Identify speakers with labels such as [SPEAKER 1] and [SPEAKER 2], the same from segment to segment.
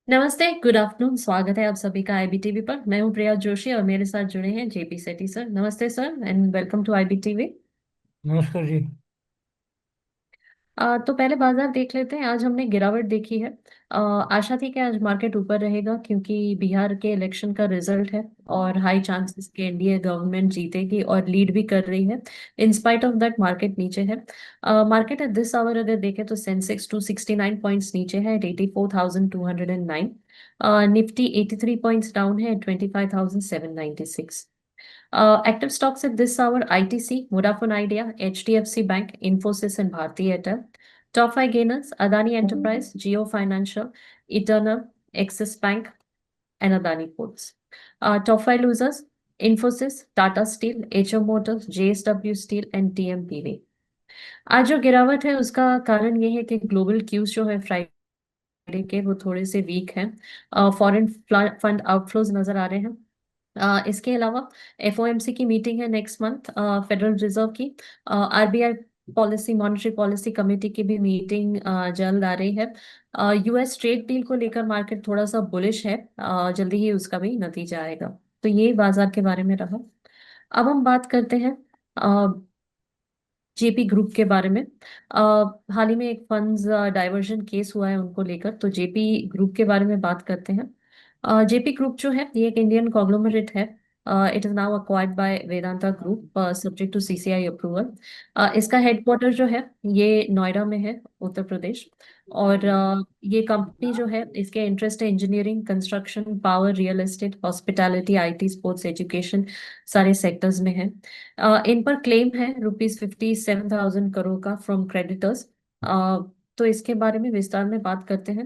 [SPEAKER 1] नमस्ते, good afternoon. स्वागत है आप सभी का आईबीटीवी पर। मैं हूं प्रिया जोशी और मेरे साथ जुड़े हैं जेपी सेठी सर। नमस्ते सर एंड वेलकम टू आईबीटीवी।
[SPEAKER 2] नमस्कार जी।
[SPEAKER 1] तो पहले बाजार देख लेते हैं। आज हमने गिरावट देखी है। आशा थी कि आज मार्केट ऊपर रहेगा क्योंकि बिहार के इलेक्शन का रिजल्ट है और हाई चांसेस के एनडीए गवर्नमेंट जीतेगी और लीड भी कर रही है। In spite of that market नीचे है। मार्केट एट दिस आवर अगर देखें तो सेंसेक्स 269 पॉइंट्स नीचे है, 84,209। निफ्टी 83 पॉइंट्स डाउन है, 25,796। Active stocks at this hour: ITC, Vodafone Idea, HDFC Bank, Infosys, and Bharti Airtel. Top five gainers: Adani Enterprise, Jio Financial, Eternal, Axis Bank, and Adani Ports. Top five losers: Infosys, Tata Steel, HO Motors, JSW Steel, and TMPV. आज जो गिरावट है उसका कारण ये है कि global cues जो है फ्राइडे के वो थोड़े से वीक हैं। फॉरेन फंड आउटफ्लोज नजर आ रहे हैं। इसके अलावा एफओएमसी की मीटिंग है नेक्स्ट मंथ, फेडरल रिजर्व की। RBI policy monetary policy committee की भी मीटिंग जल्द आ रही है। यूएस ट्रेड डील को लेकर मार्केट थोड़ा सा बुलिश है। जल्दी ही उसका भी नतीजा आएगा। तो ये बाजार के बारे में रहा। अब हम बात करते हैं जेपी ग्रुप के बारे में। हाल ही में एक फंड्स डाइवर्जन केस हुआ है उनको लेकर, तो जेपी ग्रुप के बारे में बात करते हैं। जेपी ग्रुप जो है ये एक इंडियन कॉन्ग्लोमरेट है। It is now acquired by Vedanta group subject to CCI approval. इसका हेडक्वार्टर जो है ये नोएडा में है, उत्तर प्रदेश। और ये कंपनी जो है इसके इंटरेस्ट है engineering, construction, power, real estate, hospitality, IT, sports, education, सारे सेक्टर्स में है। इन पर क्लेम है ₹57,000 का फ्रॉम क्रेडिटर्स। तो इसके बारे में विस्तार में बात करते हैं।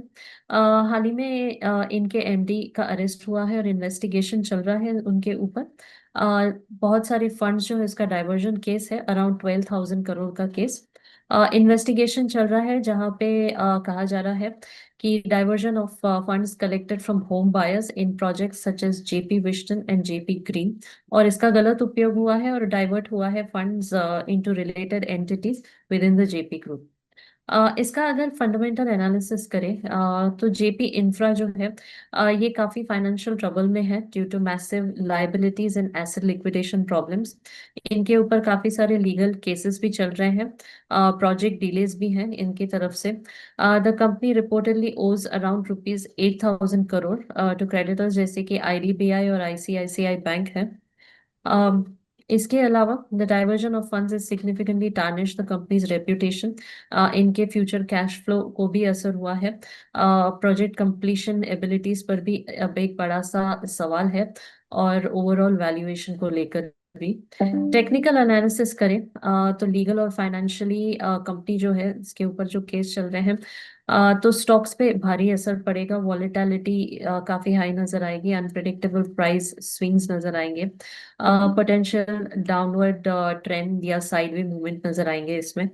[SPEAKER 1] हाल ही में इनके एमडी का अरेस्ट हुआ है और इन्वेस्टिगेशन चल रहा है उनके ऊपर। बहुत सारे फंड्स जो है इसका डाइवर्जन केस है, अराउंड 12,000 करोड़ का केस। इन्वेस्टिगेशन चल रहा है जहाँ पे कहा जा रहा है कि diversion of funds collected from home buyers in projects such as Jaypee wish town and Jaypee Green, और इसका गलत उपयोग हुआ है और डाइवर्ट हुआ है funds into related entities with in the JP group. इसका अगर फंडामेंटल एनालिसिस करें तो जेपी इंफ्रा जो है ये काफी फाइनेंशियल ट्रबल में है due to massive liabilities and asset liquidation problems. इनके ऊपर काफी सारे लीगल केसेस भी चल रहे हैं। प्रोजेक्ट डिलेज भी हैं इनकी तरफ से। द कंपनी रिपोर्टेडली ओज अराउंड ₹8,000 करोड़ टू क्रेडिटर्स जैसे कि आईडीबीआई और आईसीआईसीआई बैंक है। Um, इसके अलावा the diversion of funds is significantly tarnish the companies reputation. इनके फ्यूचर कैश फ्लो को भी असर हुआ है। प्रोजेक्ट कंप्लीशन एबिलिटीज पर भी अब एक बड़ा सा सवाल है, और ओवरऑल वैल्यूएशन को लेकर भी। टेक्निकल एनालिसिस करें तो लीगल और फाइनेंशियली कंपनी जो है इसके ऊपर जो केस चल रहे हैं, तो स्टॉक्स पे भारी असर पड़ेगा। वॉलेटिलिटी काफी हाई नजर आएगी, अनप्रिडिक्टेबल प्राइस स्विंग्स नजर आएंगे, पोटेंशियल डाउनवर्ड ट्रेंड या साइडवे मूवमेंट नजर आएंगे इसमें।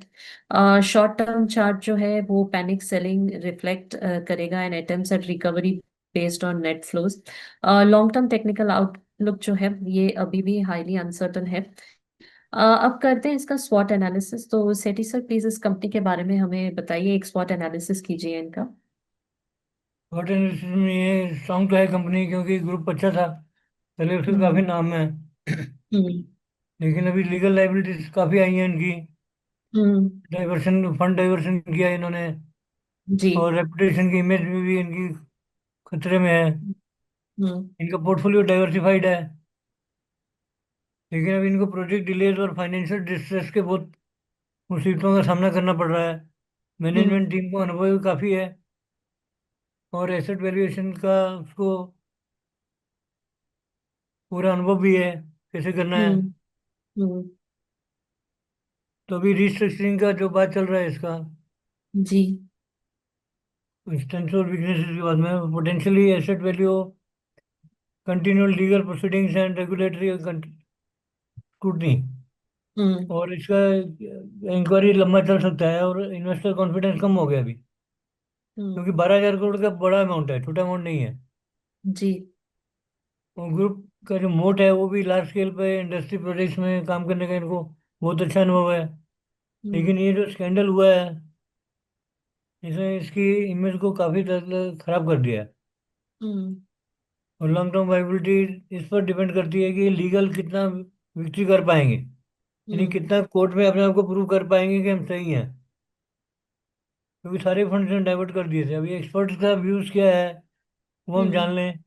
[SPEAKER 1] शॉर्ट टर्म चार्ट जो है वो पैनिक सेलिंग रिफ्लेक्ट करेगा and attempts at recovery based on net flows. Long term technical outlook जो है ये अभी भी हाईली अनसर्टन है। अब करते हैं इसका स्वॉट एनालिसिस। तो सेठी सर प्लीज इस कंपनी के बारे में हमें बताइए, एक स्वॉट एनालिसिस कीजिए इनका।
[SPEAKER 2] शॉर्ट एनालिसिस में ये स्ट्रांग तो है कंपनी, क्योंकि ग्रुप अच्छा था पहले, उसका काफ़ी
[SPEAKER 1] हम्म।
[SPEAKER 2] नाम है।
[SPEAKER 1] हम्म।
[SPEAKER 2] लेकिन अभी लीगल लाइबिलिटीज काफ़ी आई हैं इनकी।
[SPEAKER 1] हम्म।
[SPEAKER 2] डाइवर्शन, फंड डाइवर्शन किया इन्होंने।
[SPEAKER 1] जी।
[SPEAKER 2] और रेपुटेशन की इमेज भी इनकी खतरे में है।
[SPEAKER 1] हम्म।
[SPEAKER 2] इनका पोर्टफोलियो डाइवर्सिफाइड है। लेकिन अभी इनको प्रोजेक्ट डिलेज और फाइनेंशियल डिस्ट्रेस के बहुत मुसीबतों का सामना करना पड़ रहा है। मैनेजमेंट
[SPEAKER 1] हम्म।
[SPEAKER 2] टीम को अनुभव काफ़ी है, और एसेट वैल्यूएशन का उसको पूरा अनुभव भी है कैसे करना है।
[SPEAKER 1] हम्म। हम्म।
[SPEAKER 2] तो अभी रिस्ट्रक्चरिंग का जो बात चल रहा है इसका,
[SPEAKER 1] जी।
[SPEAKER 2] स्ट्रेंथ्स और वीकनेसेस के बाद में potentially asset value, continual legal proceedings and regulatory scrutiny,
[SPEAKER 1] hmm.
[SPEAKER 2] और इसका इंक्वायरी लंबा चल सकता है, और इन्वेस्टर कॉन्फिडेंस कम हो गया अभी,
[SPEAKER 1] हम्म।
[SPEAKER 2] क्योंकि 12,000 करोड़ का बड़ा अमाउंट है, छोटा अमाउंट नहीं है।
[SPEAKER 1] जी।
[SPEAKER 2] और ग्रुप का जो मोट है वो भी लार्ज स्केल पे इंडस्ट्री प्रोजेक्ट्स में काम करने का इनको बहुत अच्छा अनुभव है।
[SPEAKER 1] हम्म।
[SPEAKER 2] लेकिन ये जो स्कैंडल हुआ है, इसने इसकी इमेज को काफ़ी खराब कर दिया है।
[SPEAKER 1] हम्म।
[SPEAKER 2] और लॉन्ग टर्म वाइबिलिटी इस पर डिपेंड करती है कि लीगल कितना विक्ट्री कर पाएंगे, यानी
[SPEAKER 1] हम्म।
[SPEAKER 2] कितना कोर्ट में अपने आप को प्रूव कर पाएंगे कि हम सही हैं। क्योंकि सारे फंड्स ने डाइवर्ट कर दिए थे। अभी एक्सपर्ट्स का व्यूज क्या है वो हम
[SPEAKER 1] हम्म।
[SPEAKER 2] जान लें।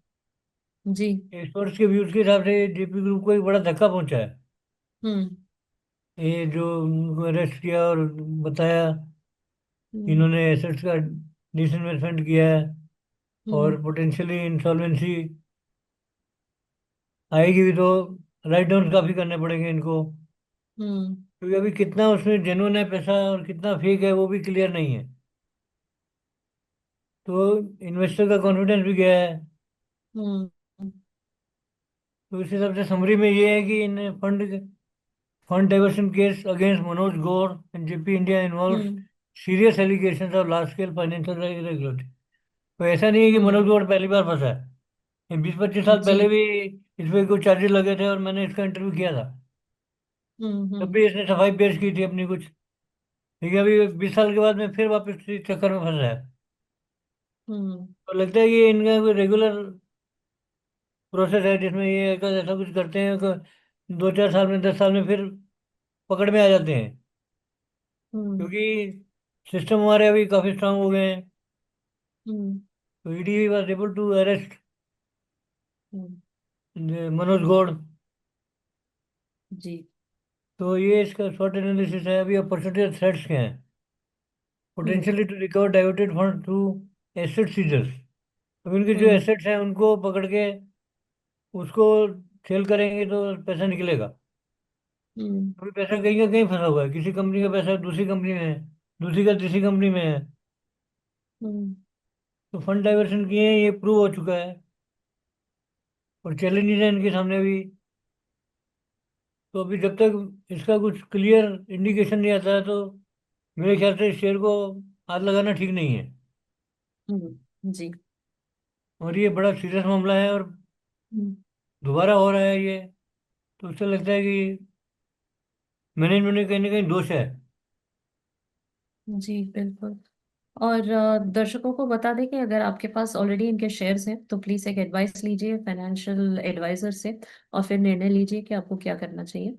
[SPEAKER 1] जी।
[SPEAKER 2] एक्सपर्ट्स के व्यूज के हिसाब से जेपी ग्रुप को एक बड़ा धक्का पहुंचा है।
[SPEAKER 1] हम्म।
[SPEAKER 2] ये जो उनको अरेस्ट किया और बताया
[SPEAKER 1] हम्म।
[SPEAKER 2] इन्होंने एसेट्स का डिसइन्वेस्टमेंट किया है
[SPEAKER 1] हम्म।
[SPEAKER 2] और पोटेंशियली इंसॉल्वेंसी आएगी भी तो राइट डाउन काफी करने पड़ेंगे इनको।
[SPEAKER 1] हम्म।
[SPEAKER 2] क्योंकि अभी कितना उसमें जेन्युइन है पैसा और कितना फेक है वो भी क्लियर नहीं है। तो इन्वेस्टर का कॉन्फिडेंस भी गया है।
[SPEAKER 1] हम्म।
[SPEAKER 2] तो इस हिसाब से समरी में ये है कि in fund diversion case against Manoj Gaur and JP India involves
[SPEAKER 1] hmm.
[SPEAKER 2] Serious allegations of large scale financial irregularity. तो ऐसा नहीं है कि मनोज
[SPEAKER 1] हम्म।
[SPEAKER 2] गौर पहली बार फंसा है। ये 20-25 साल
[SPEAKER 1] जी।
[SPEAKER 2] पहले भी इस पे कुछ चार्जेस लगे थे और मैंने इसका इंटरव्यू किया था।
[SPEAKER 1] हम्म।
[SPEAKER 2] तब
[SPEAKER 1] हम्म।
[SPEAKER 2] भी इसने सफाई पेश की थी अपनी कुछ। लेकिन अभी 20 साल के बाद में फिर वापस इस चक्कर में फंसा है।
[SPEAKER 1] हम्म।
[SPEAKER 2] तो लगता है कि इनका कोई रेगुलर प्रोसेस है जिसमें ये ऐसा कुछ करते हैं कि 2-4 साल में 10 साल में फिर पकड़ में आ जाते हैं।
[SPEAKER 1] हम्म।
[SPEAKER 2] क्योंकि सिस्टम हमारे अभी काफ़ी स्ट्रांग हो गए हैं।
[SPEAKER 1] हम्म।
[SPEAKER 2] तो ED was able to arrest
[SPEAKER 1] hmm.
[SPEAKER 2] Manoj Gaur.
[SPEAKER 1] Ji.
[SPEAKER 2] तो ये इसका शॉर्ट एनालिसिस है। अभी अपॉर्चुनिटी थ्रेट्स क्या हैं?
[SPEAKER 1] Hmm.
[SPEAKER 2] Potentially to recover diverted fund through asset seizures. अब इनके जो
[SPEAKER 1] हम्म।
[SPEAKER 2] एसेट्स हैं उनको पकड़ के उसको सेल करेंगे तो पैसा निकलेगा।
[SPEAKER 1] हम्म।
[SPEAKER 2] अभी पैसा कहीं का कहीं फंसा हुआ है। किसी कंपनी का पैसा दूसरी कंपनी में है, दूसरी का तीसरी कंपनी में है।
[SPEAKER 1] हम्म।
[SPEAKER 2] तो फंड डाइवर्शन किए हैं ये प्रूव हो चुका है और चैलेंजेस है इनके सामने भी। तो अभी जब तक इसका कुछ क्लियर इंडिकेशन नहीं आता है तो मेरे ख्याल से इस शेयर को हाथ लगाना ठीक नहीं है।
[SPEAKER 1] जी।
[SPEAKER 2] और ये बड़ा सीरियस मामला है और
[SPEAKER 1] हम्म।
[SPEAKER 2] दोबारा हो रहा है ये। तो उससे लगता है कि मैनेजमेंट में कहीं ना कहीं दोष है।
[SPEAKER 1] जी बिल्कुल। और दर्शकों को बता दें कि अगर आपके पास ऑलरेडी इनके शेयर्स हैं तो प्लीज़ एक एडवाइस लीजिए फाइनेंशियल एडवाइजर से और फिर निर्णय लीजिए कि आपको क्या करना चाहिए।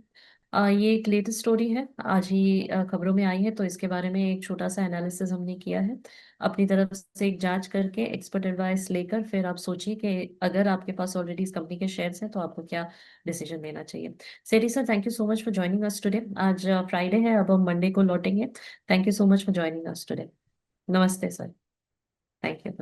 [SPEAKER 1] ये एक लेटेस्ट स्टोरी है, आज ही खबरों में आई है, तो इसके बारे में एक छोटा सा एनालिसिस हमने किया है। अपनी तरफ से एक जांच करके एक्सपर्ट एडवाइस लेकर फिर आप सोचिए कि अगर आपके पास ऑलरेडी इस कंपनी के शेयर्स हैं तो आपको क्या डिसीजन लेना चाहिए। Sethi sir, thank you so much for joining us today. आज फ्राइडे है, अब हम मंडे को लौटेंगे। Thank you so much for joining us today. नमस्ते सर। Thank you.